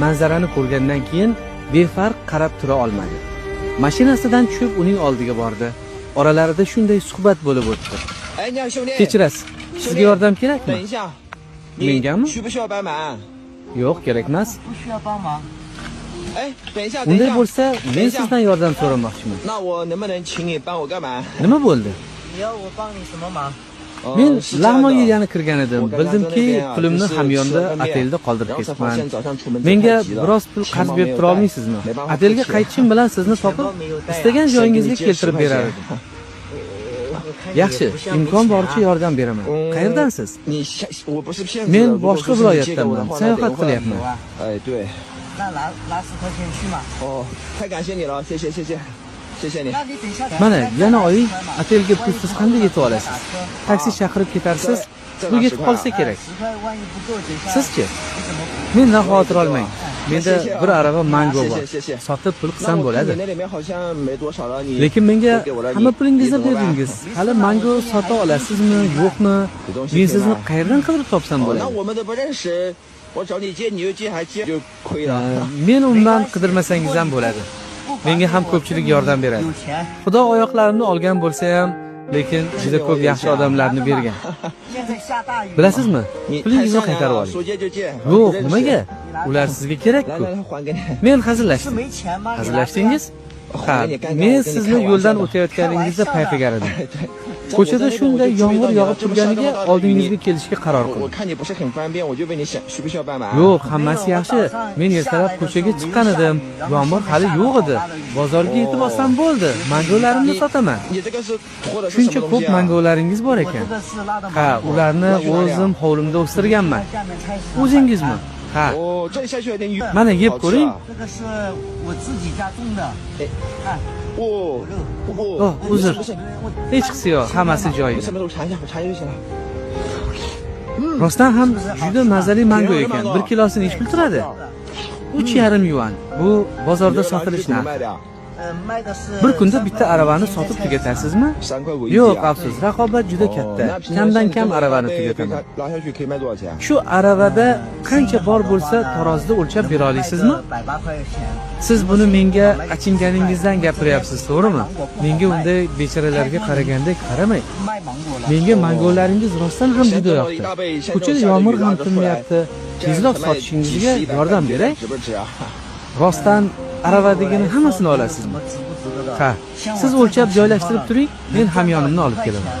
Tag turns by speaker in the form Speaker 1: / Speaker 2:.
Speaker 1: Manzarani ko'rgandan keyin befarq qarab tura olmadi. Mashinasidan tushib uning oldiga bordi. Oralarida shunday suhbat bo'lib o'tdi. Kechirasiz. Sizga yordam kerakmi? Mengami? Yo'q, kerak emas. Unday bo'lsa, men sizdan yordam so'ramoqchiman. Nima bo'ldi? Men Lag'moyga yana kirgan edim. Bildimki, pulimni hamyonda otelda qoldirib ketibman. Menga biroz pul qarz berib tura olmaysizmi? Otelga qaytishim bilan sizni topib, istagan joyingizga keltirib berar edim. Yaxshi, imkon boricha yordam beraman. Qayerdansiz? Men boshqa viloyatdanman. Sayohat qilyapman. Mana, yana oying otelga pulsiz qanday yetib olasiz? Taksi chaqirib ketarsiz, bu yetib qolsa kerak. Sizchi? Mendan xavotir olmang. Menda bir arava mango bor. Sotib pul qilsam bo'ladi. Lekin menga hamma pulingizni berdingiz. Hali mango sota olasizmi, yo'qmi? Men sizni qayerdan qidirib topsam bo'ladi? Men undan qidirmasangiz ham bo'ladi. Menga ham ko'pchilik yordam beradi. Xudo oyoqlarimni olgan bo'lsa ham, lekin juda ko'p yaxshi odamlarni bergan. Bilasizmi? Pulingizni qaytarib oling. Yo'q, nimaga? Ular sizga kerak-ku. Men hazillashdim. Hazillashdingiz? Ha, men sizni yo'ldan o'tayotganingizda payqagan edim. Ko'chada shunday yomg'ir yog'ib turganiga oldingizga kelishga qaror qildim. Yo'q, hammasi yaxshi. Men ertalab ko'chaga chiqqan edim. Yomg'ir hali yo'q edi. Bozorga yetib olsam bo'ldi. Mangolarimni sotaman. Shuncha ko'p mangolaringiz bor ekan. Ha, ularni o'zim hovlimda o'stirganman. O'zingizmi? Ha. Mana yeb ko'ring. Uzr. Hech qisi yo'q, hammasi joyida. Rostdan ham juda mazali mango ekan. 1 kilosini nech pul turadi? 3,5 yuan. Bu bozorda sotilish narxi. Bir kunda bitta aravani sotib tugatasizmi? Yo'q, afsus, raqobat juda katta. Kamdan kam aravani tugataman. Shu aravada qancha bor bo'lsa, tarozida o'lchab bera olasizmi? Siz buni menga achinganingizdan gapiryapsiz, to'g'rimi? Menga unday bechoralarga qaragandek qaramang. Menga mangolaringiz rostdan ham juda yoqdi. Ko'chada yomg'ir ham tinmayapti. Tezroq sotishingizga yordam beray. Rostdan aravadagini hammasini olasizmi? Ha, siz o'lchab joylashtirib turing, men hamyonimni olib kelaman.